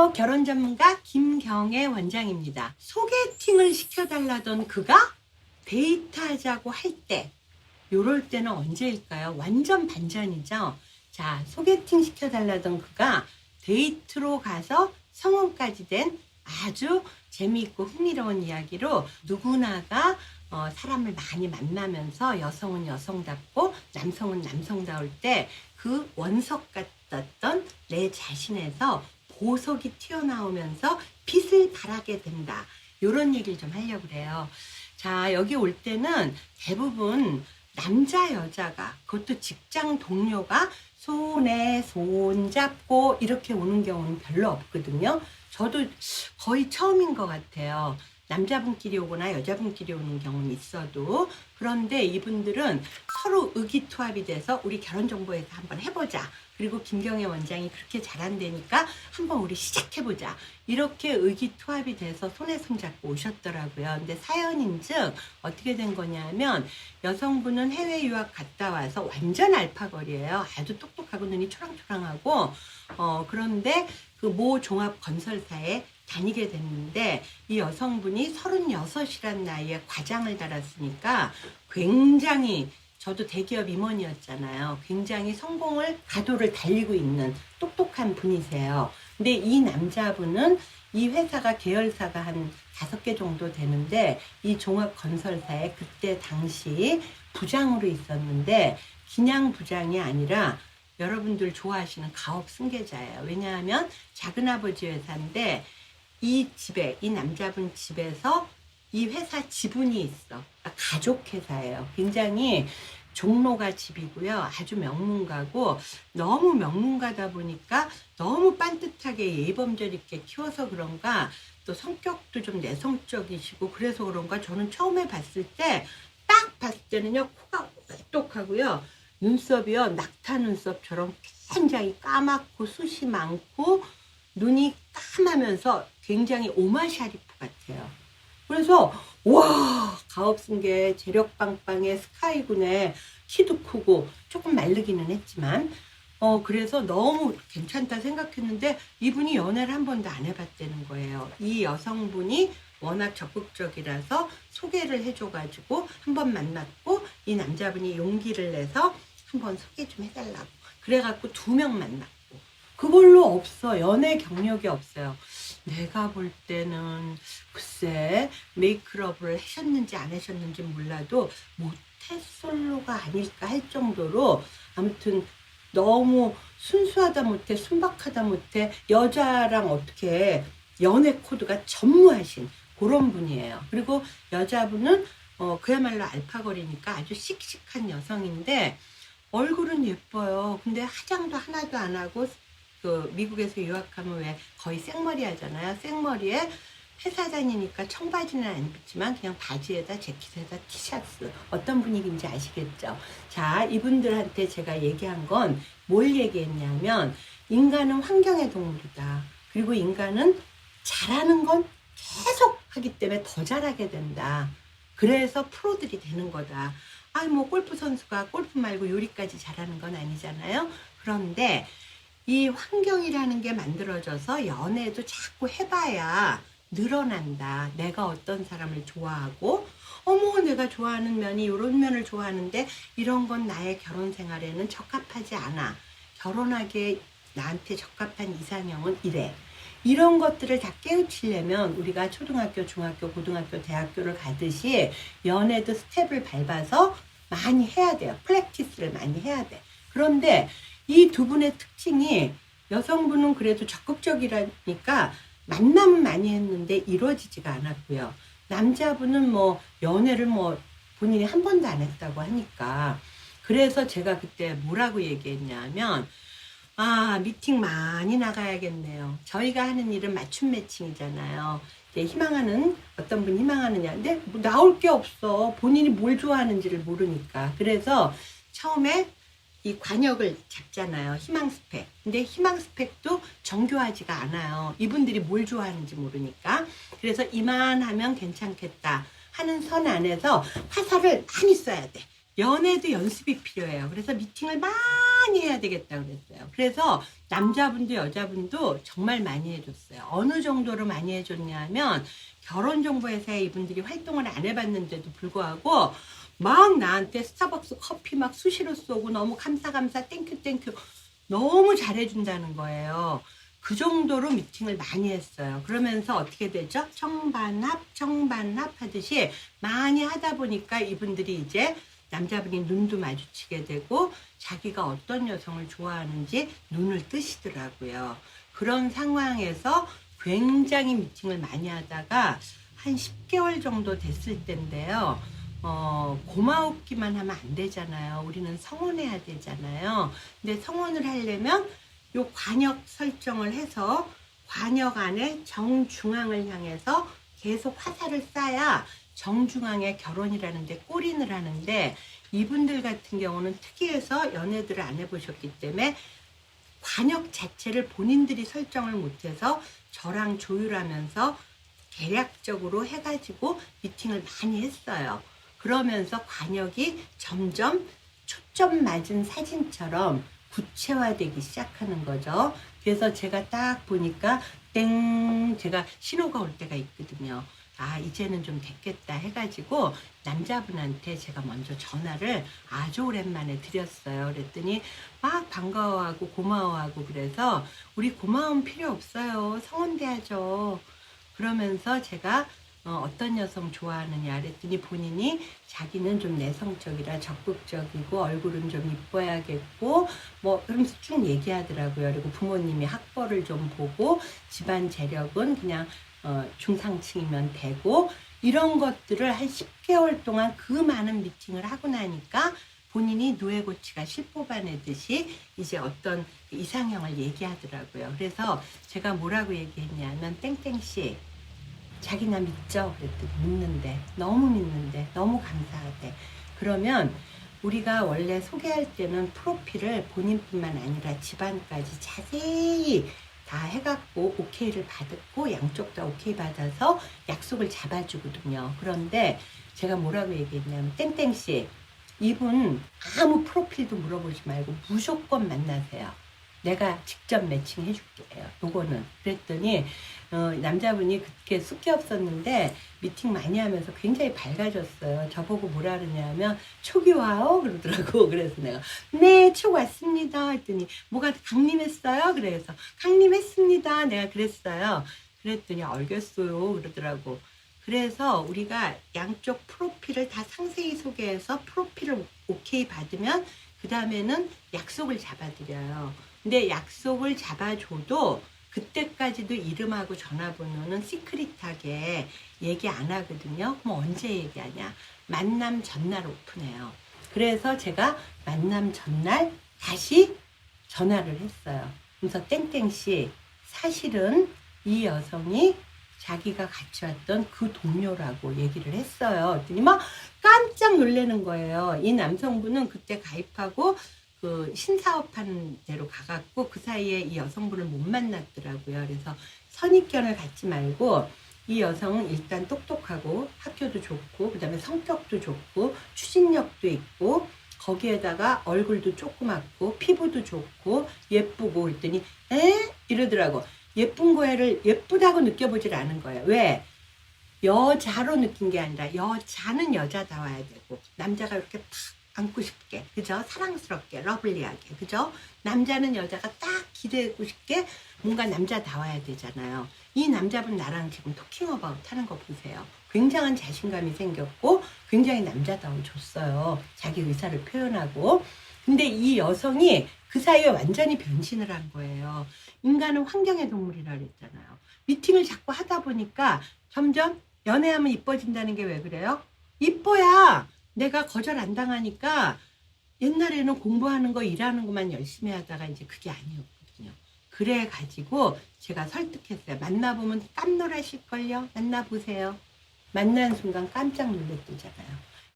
안녕하세요. 결혼 전문가 김경애 원장입니다. 소개팅을 시켜달라던 그가 데이트하자고 할 때, 요럴 때는 언제일까요? 완전 반전이죠. 자, 소개팅 시켜달라던 그가 데이트로 가서 성혼까지 된 아주 재미있고 흥미로운 이야기로 누구나가 사람을 많이 만나면서 여성은 여성답고 남성은 남성다울 때 그 원석 같았던 내 자신에서 보석이 튀어나오면서 빛을 발하게 된다. 이런 얘기를 좀 하려고 그래요. 자, 여기 올 때는 대부분 남자 여자가, 그것도 직장 동료가 손에 손 잡고 이렇게 오는 경우는 별로 없거든요. 저도 거의 처음인 것 같아요. 남자분끼리 오거나 여자분끼리 오는 경우는 있어도. 그런데 이분들은 서로 의기투합이 돼서 우리 결혼정보회사 한번 해보자. 그리고 김경애 원장이 그렇게 잘한다니까 한번 우리 시작해보자. 이렇게 의기투합이 돼서 손에 손 잡고 오셨더라고요. 근데 사연인즉 어떻게 된 거냐면, 여성분은 해외 유학 갔다 와서 완전 알파걸이에요. 아주 똑똑하고 눈이 초랑초랑하고 그런데 그 모 종합 건설사에 다니게 됐는데, 이 여성분이 36이란 나이에 과장을 달았으니까 굉장히, 저도 대기업 임원이었잖아요. 굉장히 성공을 가도를 달리고 있는 똑똑한 분이세요. 근데 이 남자분은 이 회사가 계열사가 한 5개 정도 되는데, 이 종합건설사에 그때 당시 부장으로 있었는데, 그냥 부장이 아니라 여러분들 좋아하시는 가업 승계자예요. 왜냐하면 작은아버지 회사인데, 이 집에, 이 남자분 집에서 이 회사 지분이 있어. 가족 회사예요. 굉장히 종로가 집이고요. 아주 명문가고, 너무 명문가다 보니까 너무 빤듯하게 예의범절 있게 키워서 그런가, 또 성격도 좀 내성적이시고, 그래서 그런가 저는 처음에 봤을 때, 딱 봤을 때는요, 코가 똑똑하고요, 눈썹이요, 낙타 눈썹처럼 굉장히 까맣고 숱이 많고 눈이 까마면서 굉장히 오마 샤리프 같아요. 그래서 와, 가업승계, 재력 빵빵의 스카이군에 키도 크고 조금 마르기는 했지만 그래서 너무 괜찮다 생각했는데, 이분이 연애를 한 번도 안 해봤다는 거예요. 이 여성분이 워낙 적극적이라서 소개를 해줘가지고 한 번 만났고, 이 남자분이 용기를 내서 한번 소개 좀 해달라고 그래갖고 2명 만났고, 그걸로 없어. 연애 경력이 없어요. 내가 볼 때는 글쎄 메이크업을 하셨는지 안 하셨는지 몰라도 모태솔로가 아닐까 할 정도로, 아무튼 너무 순수하다 못해 순박하다 못해 여자랑 어떻게 연애 코드가 전무하신 그런 분이에요. 그리고 여자분은 그야말로 알파걸이니까 아주 씩씩한 여성인데 얼굴은 예뻐요. 근데 화장도 하나도 안 하고, 그 미국에서 유학하면 왜 거의 생머리 하잖아요. 생머리에 회사 다니니까 청바지는 안 입지만 그냥 바지에다 재킷에다 티셔츠, 어떤 분위기인지 아시겠죠? 자, 이분들한테 제가 얘기한 건 뭘 얘기했냐면, 인간은 환경의 동물이다. 그리고 인간은 잘하는 건 계속 하기 때문에 더 잘하게 된다. 그래서 프로들이 되는 거다. 아니 뭐 골프 선수가 골프 말고 요리까지 잘하는 건 아니잖아요. 그런데 이 환경이라는 게 만들어져서 연애도 자꾸 해봐야 늘어난다. 내가 어떤 사람을 좋아하고, 어머 내가 좋아하는 면이 이런 면을 좋아하는데 이런 건 나의 결혼 생활에는 적합하지 않아. 결혼하기에 나한테 적합한 이상형은 이래. 이런 것들을 다 깨우치려면 우리가 초등학교, 중학교, 고등학교, 대학교를 가듯이 연애도 스텝을 밟아서 많이 해야 돼요. 프랙티스를 많이 해야 돼. 그런데 이 두 분의 특징이, 여성분은 그래도 적극적이라니까 만남 많이 했는데 이루어지지가 않았고요. 남자분은 뭐 연애를 뭐 본인이 한 번도 안 했다고 하니까. 그래서 제가 그때 뭐라고 얘기했냐면, 미팅 많이 나가야겠네요. 저희가 하는 일은 맞춤 매칭이잖아요. 희망하는, 어떤 분 희망하느냐. 근데 뭐 나올 게 없어. 본인이 뭘 좋아하는지를 모르니까. 그래서 처음에 이 관역을 잡잖아요. 희망 스펙. 근데 희망 스펙도 정교하지가 않아요. 이분들이 뭘 좋아하는지 모르니까. 그래서 이만하면 괜찮겠다 하는 선 안에서 화살을 많이 쏴야 돼. 연애도 연습이 필요해요. 그래서 미팅을 많이 많이 해야 되겠다 그랬어요. 그래서 남자분도 여자분도 정말 많이 해줬어요. 어느 정도로 많이 해줬냐 하면 결혼정보회사에 이분들이 활동을 안 해봤는데도 불구하고 막 나한테 스타벅스 커피 막 수시로 쏘고 너무 감사 땡큐 너무 잘해준다는 거예요. 그 정도로 미팅을 많이 했어요. 그러면서 어떻게 되죠? 청반합 하듯이 많이 하다 보니까 이분들이 이제 남자분이 눈도 마주치게 되고 자기가 어떤 여성을 좋아하는지 눈을 뜨시더라고요. 그런 상황에서 굉장히 미팅을 많이 하다가 한 10개월 정도 됐을 때인데요. 고마웠기만 하면 안 되잖아요. 우리는 성원해야 되잖아요. 근데 성원을 하려면 요 관역 설정을 해서 관역 안에 정중앙을 향해서 계속 화살을 쏴야 정중앙에 결혼이라는 데 골인을 하는데, 이분들 같은 경우는 특이해서 연애들을 안 해보셨기 때문에 관역 자체를 본인들이 설정을 못해서 저랑 조율하면서 계략적으로 해가지고 미팅을 많이 했어요. 그러면서 관역이 점점 초점 맞은 사진처럼 구체화되기 시작하는 거죠. 그래서 제가 딱 보니까 제가 신호가 올 때가 있거든요. 아, 이제는 좀 됐겠다 해가지고 남자분한테 제가 먼저 전화를 아주 오랜만에 드렸어요. 그랬더니 막 반가워하고 고마워하고, 그래서 우리 고마움 필요 없어요. 성원돼야죠. 그러면서 제가 어떤 여성 좋아하느냐 그랬더니 본인이 자기는 좀 내성적이라 적극적이고 얼굴은 좀 이뻐야겠고 뭐 그러면서 쭉 얘기하더라고요. 그리고 부모님이 학벌을 좀 보고 집안 재력은 그냥 중상층이면 되고, 이런 것들을 한 10개월 동안 그 많은 미팅을 하고 나니까 본인이 누에고치가 실 뽑아내듯이 이제 어떤 이상형을 얘기하더라고요. 그래서 제가 뭐라고 얘기했냐면, 땡땡씨 자기 나 믿죠? 그랬더니 믿는데, 너무 믿는데, 너무 감사하대. 그러면 우리가 원래 소개할 때는 프로필을 본인뿐만 아니라 집안까지 자세히 다 해갖고 오케이를 받았고, 양쪽 다 오케이 받아서 약속을 잡아주거든요. 그런데 제가 뭐라고 얘기했냐면, 땡땡씨 이분 아무 프로필도 물어보지 말고 무조건 만나세요. 내가 직접 매칭 해줄게요. 요거는. 그랬더니 남자분이 그렇게 숫게 없었는데 미팅 많이 하면서 굉장히 밝아졌어요. 저보고 뭐라 그러냐면 촉이 와요? 그러더라고. 그래서 내가 네, 촉 왔습니다 했더니 뭐가 강림했어요? 그래서 강림했습니다. 내가 그랬어요. 그랬더니 알겠어요 그러더라고. 그래서 우리가 양쪽 프로필을 다 상세히 소개해서 프로필을 오케이 받으면 그 다음에는 약속을 잡아드려요. 근데 약속을 잡아줘도 그때까지도 이름하고 전화번호는 시크릿하게 얘기 안 하거든요. 그럼 언제 얘기하냐? 만남 전날 오픈해요. 그래서 제가 만남 전날 다시 전화를 했어요. 그래서 땡땡씨 사실은 이 여성이 자기가 같이 왔던 그 동료라고 얘기를 했어요. 그랬더니 막 깜짝 놀라는 거예요. 이 남성분은 그때 가입하고 그 신사업하는 데로 가갖고 그 사이에 이 여성분을 못 만났더라고요. 그래서 선입견을 갖지 말고, 이 여성은 일단 똑똑하고 학교도 좋고 그 다음에 성격도 좋고 추진력도 있고 거기에다가 얼굴도 조그맣고 피부도 좋고 예쁘고, 그랬더니 이러더라고. 예쁜 거를 예쁘다고 느껴보질 않은 거예요. 왜? 여자로 느낀 게 아니라 여자는 여자다워야 되고 남자가 이렇게 탁 안고 싶게, 그죠? 사랑스럽게, 러블리하게, 그죠? 남자는 여자가 딱 기대고 싶게 뭔가 남자다워야 되잖아요. 이 남자분 나랑 지금 토킹어바웃 하는 거 보세요. 굉장한 자신감이 생겼고 굉장히 남자다워졌어요. 자기 의사를 표현하고. 근데 이 여성이 그 사이에 완전히 변신을 한 거예요. 인간은 환경의 동물이라 그랬잖아요. 미팅을 자꾸 하다 보니까 점점 연애하면 이뻐진다는 게 왜 그래요? 이뻐야 내가 거절 안 당하니까. 옛날에는 공부하는 거 일하는 것만 열심히 하다가 이제 그게 아니었거든요. 그래 가지고 제가 설득했어요. 만나보면 깜놀하실걸요. 만나보세요. 만난 순간 깜짝 놀랐대잖아요.